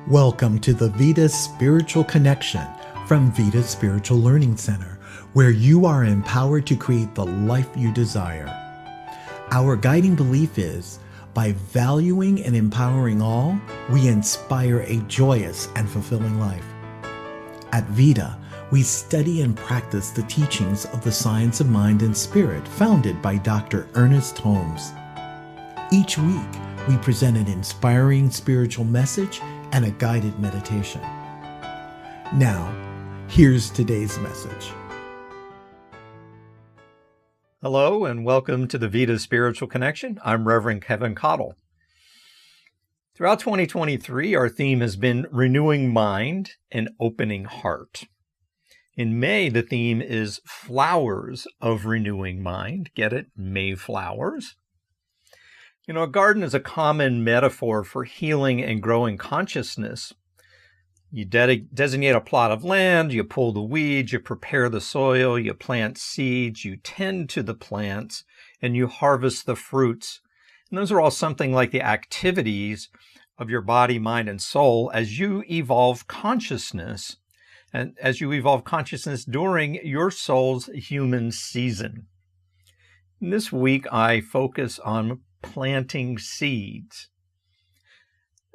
Welcome to the Vida Spiritual Connection from Vida Spiritual Learning Center, where you are empowered to create the life you desire. Our guiding belief is, by valuing and empowering all, we inspire a joyous and fulfilling life. At Vida, we study and practice the teachings of the science of mind and spirit founded by Dr. Ernest Holmes. Each week, we present an inspiring spiritual message and a guided meditation. Now, here's today's message. Hello and welcome to the Vida Spiritual Connection. I'm Reverend Keven Kadel. Throughout 2023, our theme has been renewing mind and opening heart. In May, the theme is flowers of renewing mind. Get it? Mayflowers. You know, a garden is a common metaphor for healing and growing consciousness. You designate a plot of land, you pull the weeds, you prepare the soil, you plant seeds, you tend to the plants, and you harvest the fruits. And those are all something like the activities of your body, mind, and soul as you evolve consciousness, and as you evolve consciousness during your soul's human season. And this week, I focus on planting seeds.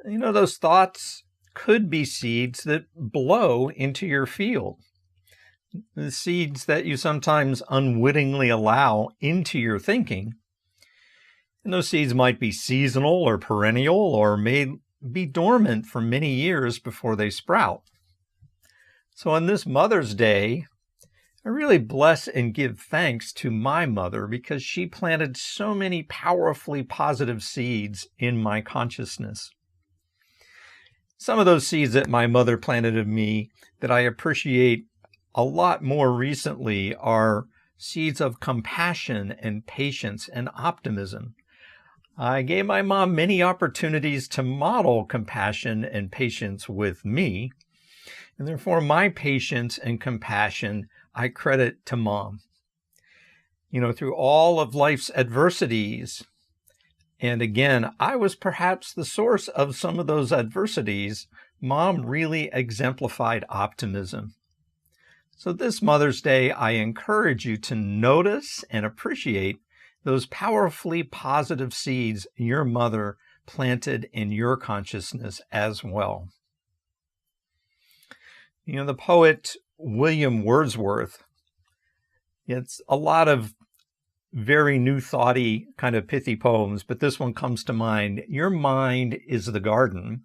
You know, those thoughts could be seeds that blow into your field. The seeds that you sometimes unwittingly allow into your thinking. And those seeds might be seasonal or perennial or may be dormant for many years before they sprout. So on this Mother's Day, I really bless and give thanks to my mother because she planted so many powerfully positive seeds in my consciousness. Some of those seeds that my mother planted in me that I appreciate a lot more recently are seeds of compassion and patience and optimism. I gave my mom many opportunities to model compassion and patience with me, and therefore my patience and compassion I credit to Mom. You know, through all of life's adversities, and again, I was perhaps the source of some of those adversities, Mom really exemplified optimism. So this Mother's Day, I encourage you to notice and appreciate those powerfully positive seeds your mother planted in your consciousness as well. You know, the poet William Wordsworth, it's a lot of very new thoughty kind of pithy poems, but this one comes to mind. Your mind is the garden.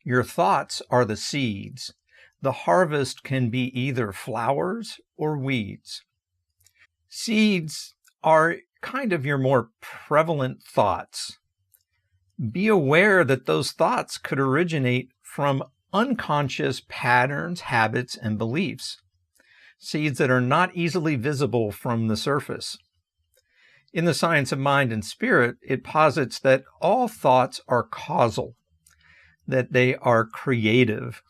Your thoughts are the seeds. The harvest can be either flowers or weeds. Seeds are kind of your more prevalent thoughts. Be aware that those thoughts could originate from unconscious patterns, habits, and beliefs, seeds that are not easily visible from the surface. In the science of mind and spirit, it posits that all thoughts are causal, that they are creative,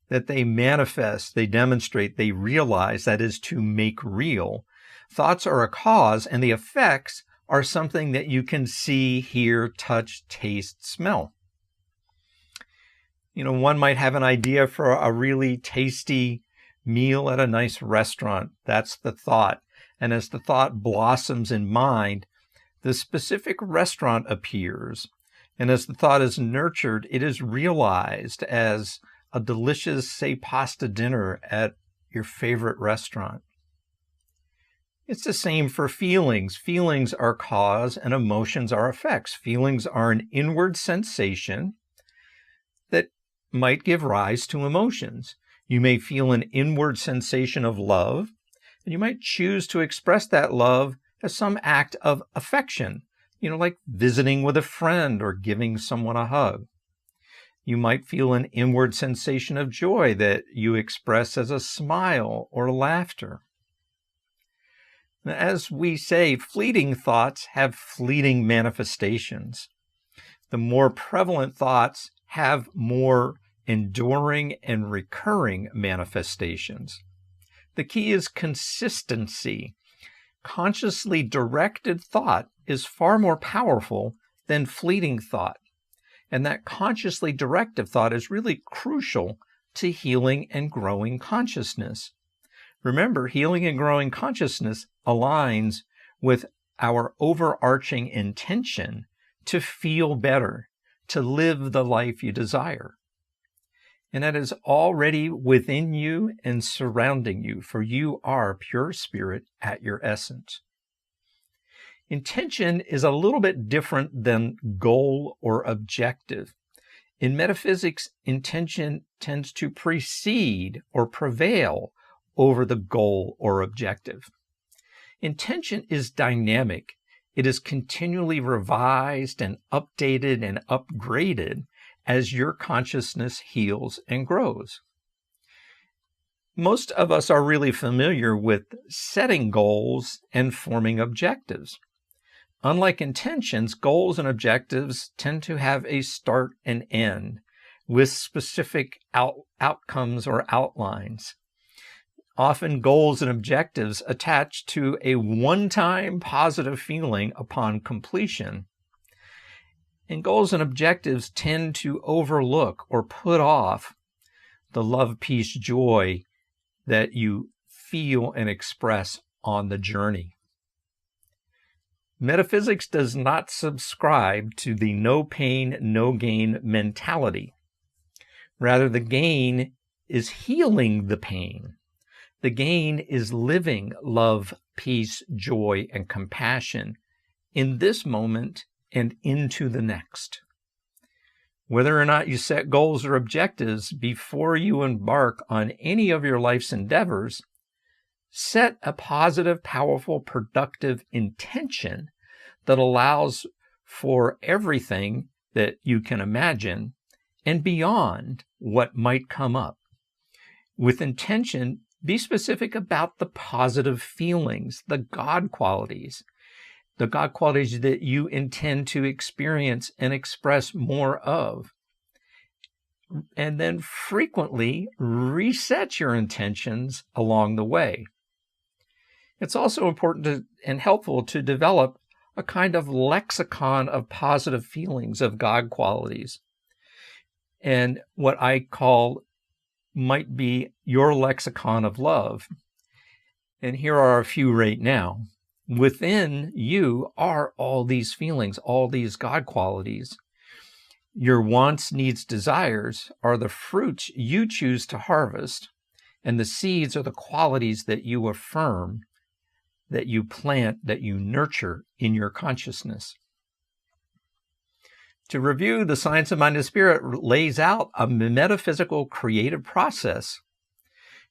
that they manifest, they demonstrate, they realize, that is to make real. Thoughts are a cause, and the effects are something that you can see, hear, touch, taste, smell. You know, one might have an idea for a really tasty meal at a nice restaurant. That's the thought. And as the thought blossoms in mind, the specific restaurant appears. And as the thought is nurtured, it is realized as a delicious, say, pasta dinner at your favorite restaurant. It's the same for feelings. Feelings are cause and emotions are effects. Feelings are an inward sensation that might give rise to emotions. You may feel an inward sensation of love, and you might choose to express that love as some act of affection, you know, like visiting with a friend or giving someone a hug. You might feel an inward sensation of joy that you express as a smile or laughter. As we say, fleeting thoughts have fleeting manifestations. The more prevalent thoughts have more enduring and recurring manifestations. The key is consistency. Consciously directed thought is far more powerful than fleeting thought. And that consciously directive thought is really crucial to healing and growing consciousness. Remember, healing and growing consciousness aligns with our overarching intention to feel better, to live the life you desire. And that is already within you and surrounding you, for you are pure spirit at your essence. Intention is a little bit different than goal or objective. In metaphysics, intention tends to precede or prevail over the goal or objective. Intention is dynamic. It is continually revised and updated and upgraded as your consciousness heals and grows. Most of us are really familiar with setting goals and forming objectives. Unlike intentions, goals and objectives tend to have a start and end with specific outcomes or outlines. Often goals and objectives attach to a one-time positive feeling upon completion. And goals and objectives tend to overlook or put off the love, peace, joy that you feel and express on the journey. Metaphysics does not subscribe to the no pain, no gain mentality. Rather, the gain is healing the pain. The gain is living love, peace, joy, and compassion in this moment and into the next. Whether or not you set goals or objectives before you embark on any of your life's endeavors, set a positive, powerful, productive intention that allows for everything that you can imagine and beyond what might come up. With intention, be specific about the positive feelings, the God qualities that you intend to experience and express more of. And then frequently reset your intentions along the way. It's also important and helpful to develop a kind of lexicon of positive feelings of God qualities. And what I call might be your lexicon of love. And here are a few right now. Within you are all these feelings, all these God qualities. Your wants, needs, desires are the fruits you choose to harvest, and the seeds are the qualities that you affirm, that you plant, that you nurture in your consciousness. To review, the Science of Mind and Spirit lays out a metaphysical creative process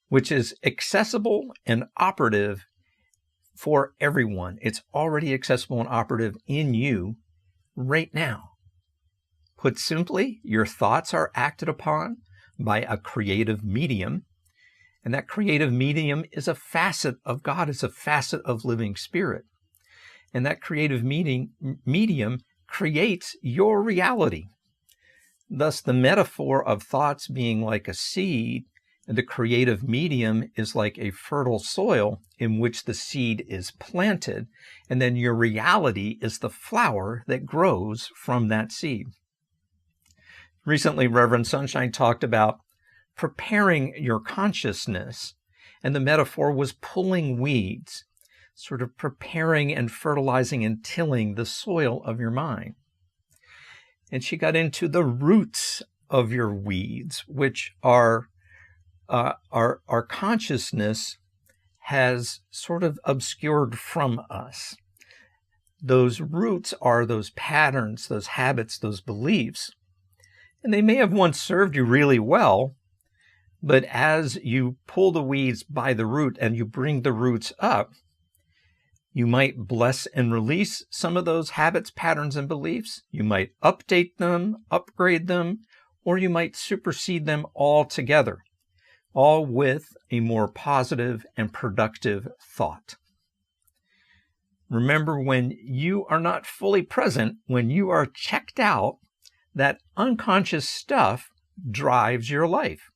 which is accessible and operative for everyone. It's already accessible and operative in you right now. Put simply, your thoughts are acted upon by a creative medium, and that creative medium is a facet of God, it's a facet of living spirit. And that creative medium creates your reality. Thus, the metaphor of thoughts being like a seed, and the creative medium is like a fertile soil in which the seed is planted, and then your reality is the flower that grows from that seed. Recently, Reverend Sunshine talked about preparing your consciousness, and the metaphor was pulling weeds, sort of preparing and fertilizing and tilling the soil of your mind. And she got into the roots of your weeds, which are our consciousness has sort of obscured from us. Those roots are those patterns, those habits, those beliefs, and they may have once served you really well, but as you pull the weeds by the root and you bring the roots up, you might bless and release some of those habits, patterns, and beliefs. You might update them, upgrade them, or you might supersede them altogether, all with a more positive and productive thought. Remember, when you are not fully present, when you are checked out, that unconscious stuff drives your life.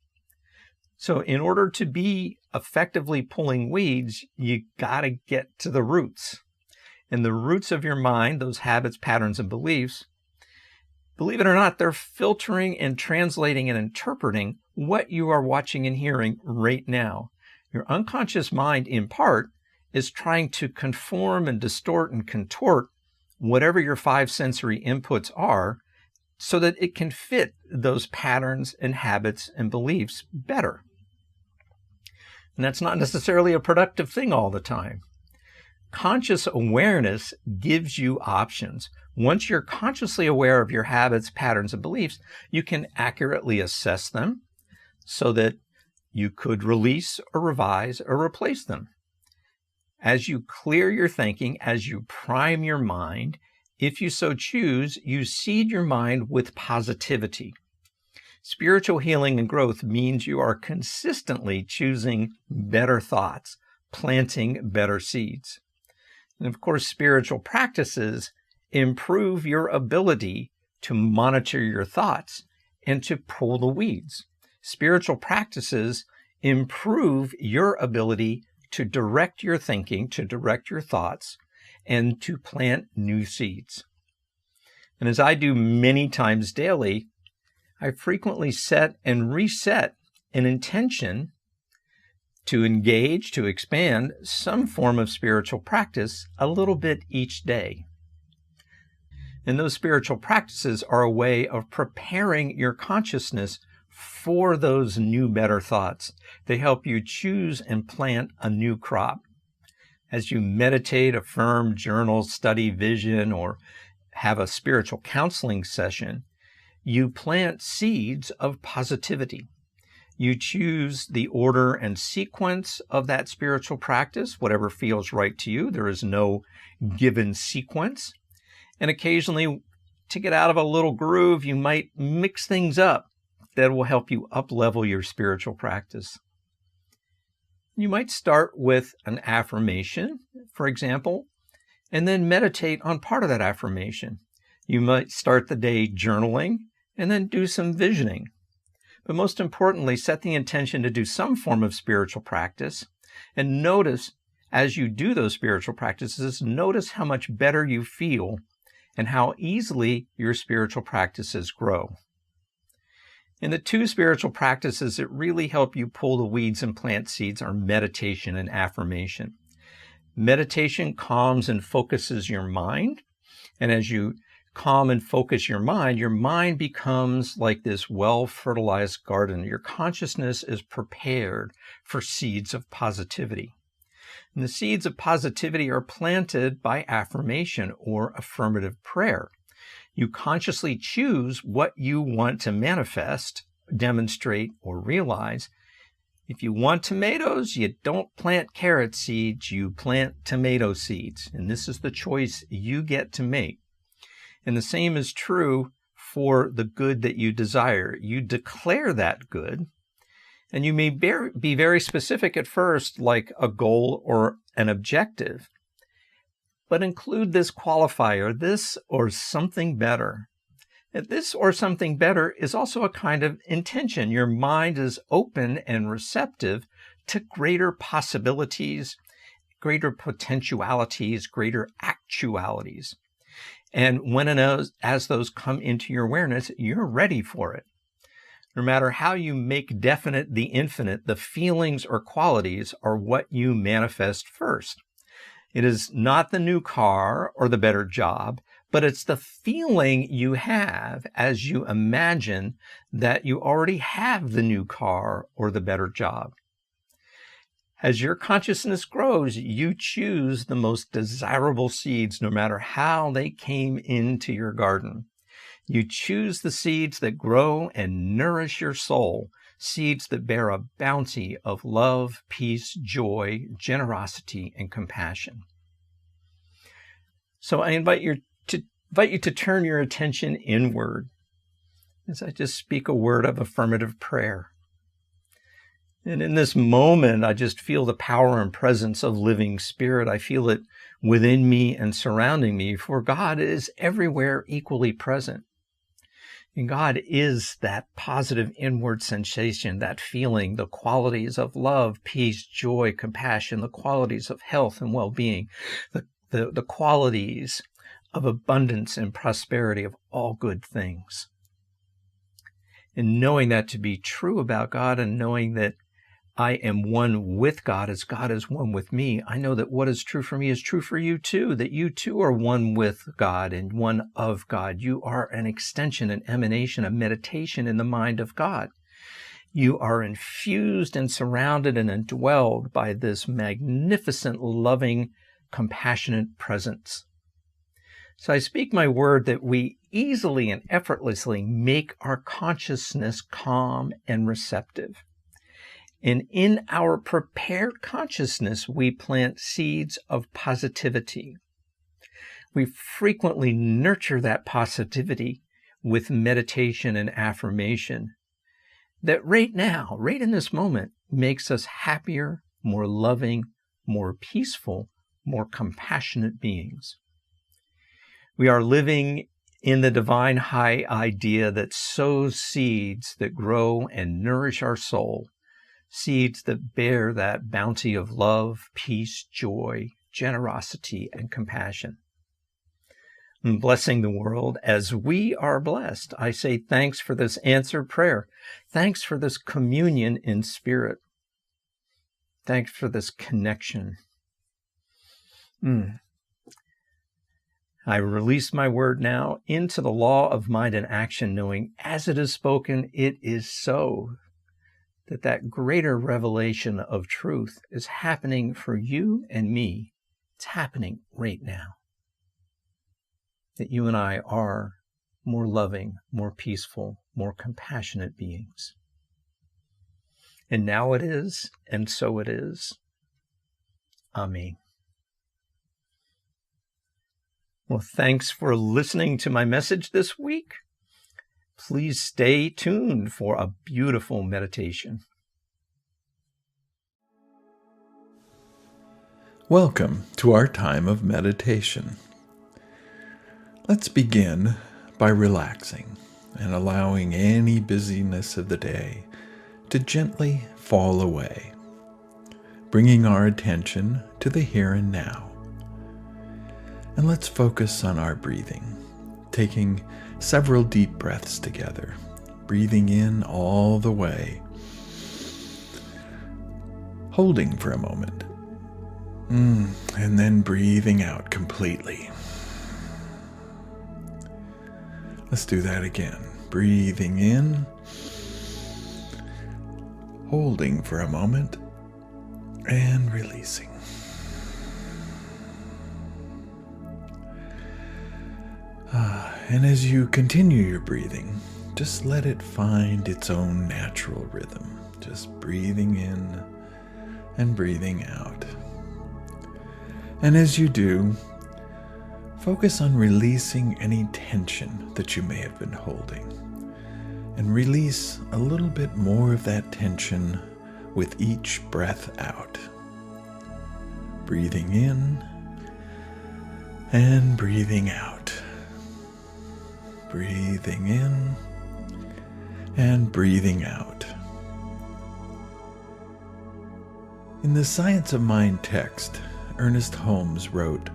So in order to be effectively pulling weeds, you got to get to the roots. And the roots of your mind, those habits, patterns, and beliefs, Believe it or not, they're filtering and translating and interpreting what you are watching and hearing right now. Your unconscious mind, in part, is trying to conform and distort and contort whatever your 5 sensory inputs are so that it can fit those patterns and habits and beliefs better. And that's not necessarily a productive thing all the time. Conscious awareness gives you options. Once you're consciously aware of your habits, patterns, and beliefs, you can accurately assess them so that you could release or revise or replace them. As you clear your thinking, as you prime your mind, if you so choose, you seed your mind with positivity. Spiritual healing and growth means you are consistently choosing better thoughts, planting better seeds. And of course, spiritual practices improve your ability to monitor your thoughts and to pull the weeds. Spiritual practices improve your ability to direct your thinking, to direct your thoughts, and to plant new seeds. And as I do many times daily, I frequently set and reset an intention to engage, to expand some form of spiritual practice a little bit each day. And those spiritual practices are a way of preparing your consciousness for those new, better thoughts. They help you choose and plant a new crop. As you meditate, affirm, journal, study vision, or have a spiritual counseling session, you plant seeds of positivity. You choose the order and sequence of that spiritual practice, whatever feels right to you. There is no given sequence. And occasionally, to get out of a little groove, you might mix things up that will help you up-level your spiritual practice. You might start with an affirmation, for example, and then meditate on part of that affirmation. You might start the day journaling and then do some visioning. But most importantly, set the intention to do some form of spiritual practice, and notice as you do those spiritual practices, notice how much better you feel and how easily your spiritual practices grow. And the 2 spiritual practices that really help you pull the weeds and plant seeds are meditation and affirmation. Meditation calms and focuses your mind, and as you calm and focus your mind becomes like this well-fertilized garden. Your consciousness is prepared for seeds of positivity. And the seeds of positivity are planted by affirmation or affirmative prayer. You consciously choose what you want to manifest, demonstrate, or realize. If you want tomatoes, you don't plant carrot seeds, you plant tomato seeds. And this is the choice you get to make. And the same is true for the good that you desire. You declare that good, and you may be very specific at first, like a goal or an objective, but include this qualifier, this or something better. And this or something better is also a kind of intention. Your mind is open and receptive to greater possibilities, greater potentialities, greater actualities. And when and as those come into your awareness, you're ready for it. No matter how you make definite the infinite, the feelings or qualities are what you manifest first. It is not the new car or the better job, but it's the feeling you have as you imagine that you already have the new car or the better job. As your consciousness grows, you choose the most desirable seeds, no matter how they came into your garden. You choose the seeds that grow and nourish your soul, seeds that bear a bounty of love, peace, joy, generosity, and compassion. So I invite you to turn your attention inward as I just speak a word of affirmative prayer. And in this moment, I just feel the power and presence of living spirit. I feel it within me and surrounding me, for God is everywhere equally present. And God is that positive inward sensation, that feeling, the qualities of love, peace, joy, compassion, the qualities of health and well-being, the qualities of abundance and prosperity of all good things. And knowing that to be true about God, and knowing that I am one with God as God is one with me, I know that what is true for me is true for you too, that you too are one with God and one of God. You are an extension, an emanation, a meditation in the mind of God. You are infused and surrounded and indwelled by this magnificent, loving, compassionate presence. So I speak my word that we easily and effortlessly make our consciousness calm and receptive. And in our prepared consciousness, we plant seeds of positivity. We frequently nurture that positivity with meditation and affirmation that right now, right in this moment, makes us happier, more loving, more peaceful, more compassionate beings. We are living in the divine high idea that sows seeds that grow and nourish our soul, seeds that bear that bounty of love, peace, joy, generosity, and compassion. And blessing the world as we are blessed, I say thanks for this answered prayer. Thanks for this communion in spirit. Thanks for this connection. I release my word now into the law of mind and action, knowing as it is spoken, it is so. That greater revelation of truth is happening for you and me. It's happening right now. That you and I are more loving, more peaceful, more compassionate beings. And now it is, and so it is. Amen. Well, thanks for listening to my message this week. Please stay tuned for a beautiful meditation. Welcome to our time of meditation. Let's begin by relaxing and allowing any busyness of the day to gently fall away, bringing our attention to the here and now. And let's focus on our breathing, taking several deep breaths together, breathing in all the way, holding for a moment, and then breathing out completely. Let's do that again. Breathing in, holding for a moment, and releasing. And as you continue your breathing, just let it find its own natural rhythm. Just breathing in and breathing out. And as you do, focus on releasing any tension that you may have been holding. And release a little bit more of that tension with each breath out. Breathing in and breathing out. Breathing in and breathing out. In the Science of Mind text, Ernest Holmes wrote,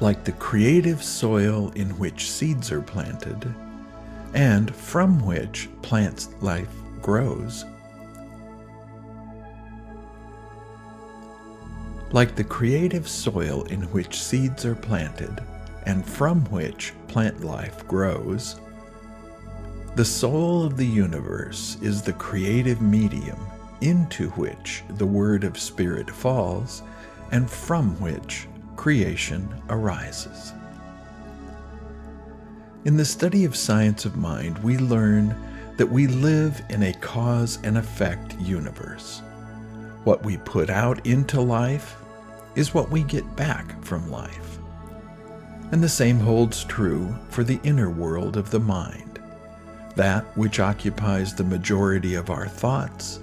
"Like the creative soil in which seeds are planted, and from which plant life grows, like the creative soil in which seeds are planted, and from which plant life grows, the soul of the universe is the creative medium into which the word of spirit falls, and from which creation arises." In the study of science of mind, we learn that we live in a cause and effect universe. What we put out into life is what we get back from life. And the same holds true for the inner world of the mind. That which occupies the majority of our thoughts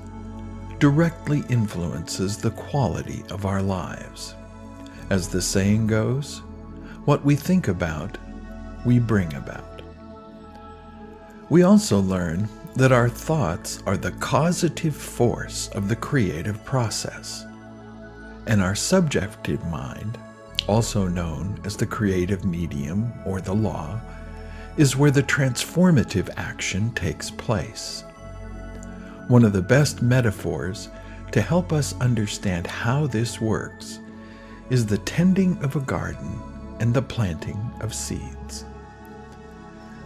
directly influences the quality of our lives. As the saying goes, what we think about, we bring about. We also learn that our thoughts are the causative force of the creative process, and our subjective mind also known as the creative medium or the law, is where the transformative action takes place. One of the best metaphors to help us understand how this works is the tending of a garden and the planting of seeds.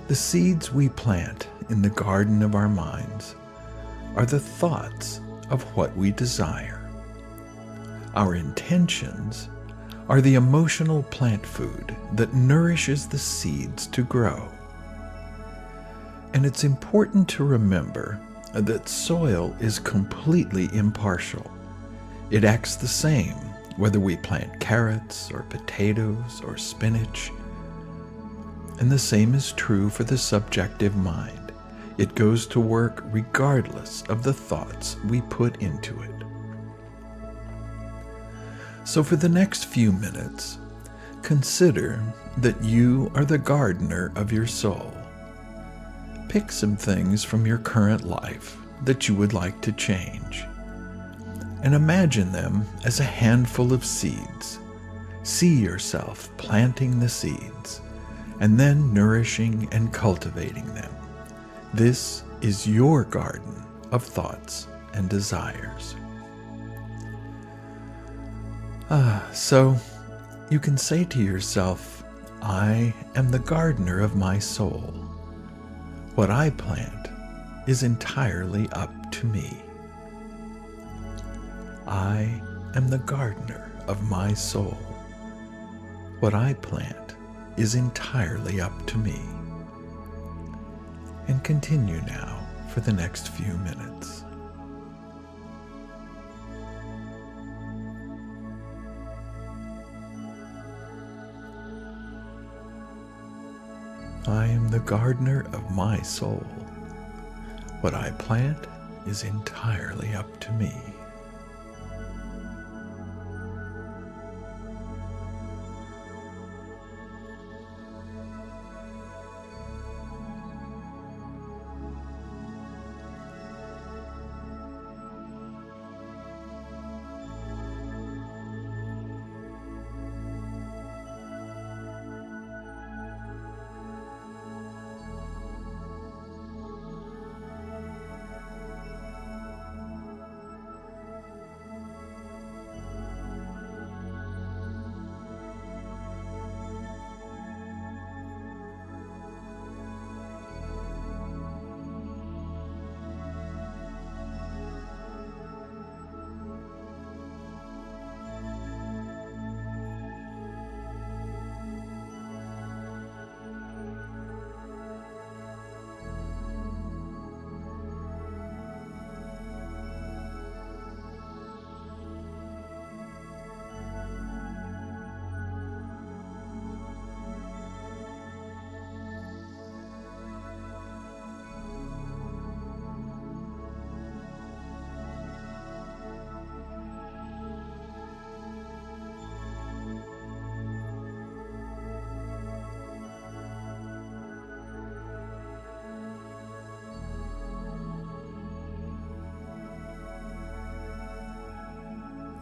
The seeds we plant in the garden of our minds are the thoughts of what we desire. Our intentions are the emotional plant food that nourishes the seeds to grow. And it's important to remember that soil is completely impartial. It acts the same whether we plant carrots or potatoes or spinach. And the same is true for the subjective mind. It goes to work regardless of the thoughts we put into it. So for the next few minutes, consider that you are the gardener of your soul. Pick some things from your current life that you would like to change, and imagine them as a handful of seeds. See yourself planting the seeds, and then nourishing and cultivating them. This is your garden of thoughts and desires. So you can say to yourself, I am the gardener of my soul. What I plant is entirely up to me. I am the gardener of my soul. What I plant is entirely up to me. And continue now for the next few minutes. I am the gardener of my soul. What I plant is entirely up to me.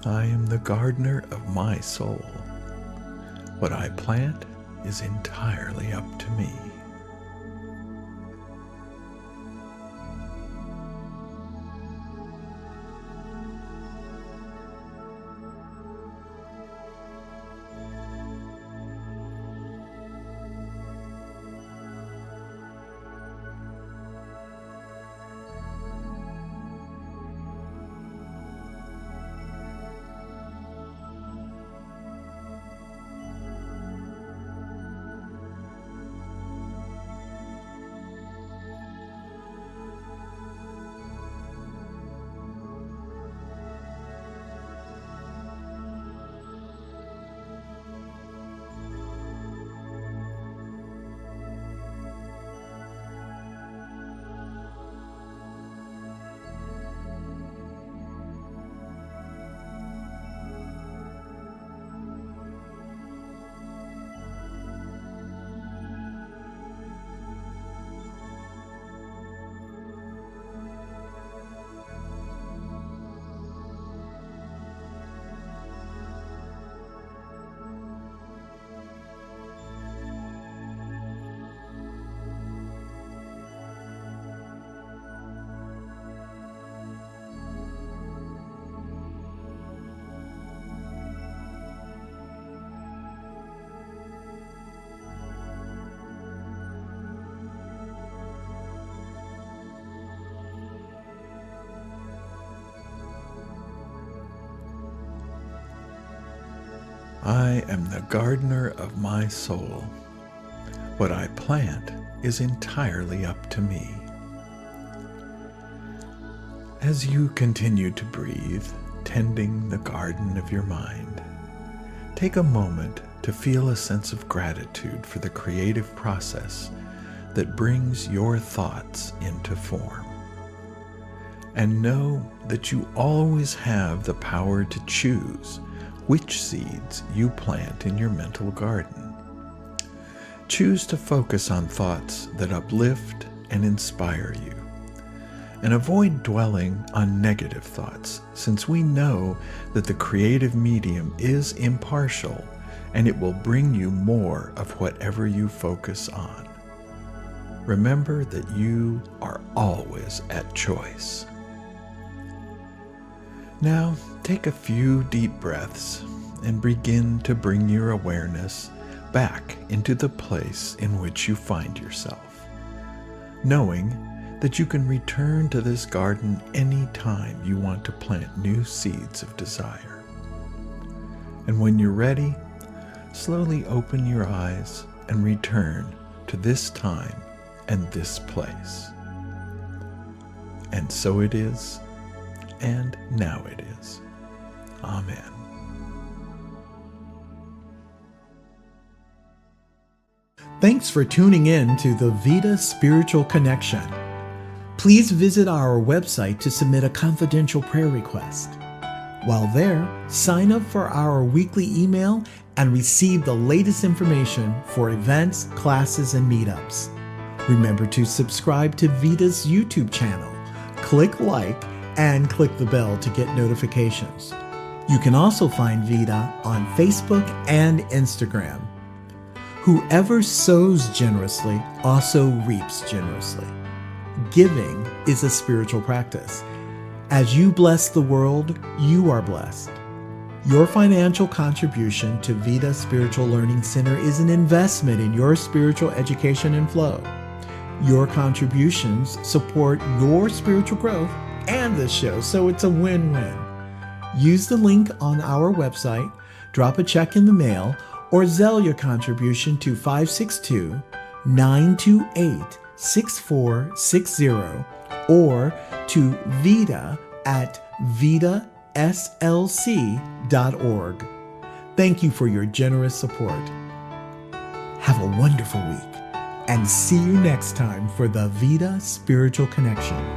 I am the gardener of my soul. What I plant is entirely up to me. I am the gardener of my soul. What I plant is entirely up to me. As you continue to breathe, tending the garden of your mind, take a moment to feel a sense of gratitude for the creative process that brings your thoughts into form. And know that you always have the power to choose which seeds you plant in your mental garden. Choose to focus on thoughts that uplift and inspire you, and avoid dwelling on negative thoughts, since we know that the creative medium is impartial and it will bring you more of whatever you focus on. Remember that you are always at choice. Now, take a few deep breaths and begin to bring your awareness back into the place in which you find yourself, knowing that you can return to this garden any time you want to plant new seeds of desire. And when you're ready, slowly open your eyes and return to this time and this place. And so it is, and now it is. Amen. Thanks for tuning in to the Vida Spiritual Connection. Please visit our website to submit a confidential prayer request. While there, sign up for our weekly email and receive the latest information for events, classes, and meetups. Remember to subscribe to Vida's YouTube channel, click like, and click the bell to get notifications. You can also find Vida on Facebook and Instagram. Whoever sows generously also reaps generously. Giving is a spiritual practice. As you bless the world, you are blessed. Your financial contribution to Vida Spiritual Learning Center is an investment in your spiritual education and flow. Your contributions support your spiritual growth and this show, so it's a win-win. Use the link on our website, drop a check in the mail, or Zelle your contribution to 562-928-6460 or to vida@vidaslc.org. Thank you for your generous support. Have a wonderful week and see you next time for the Vida Spiritual Connection.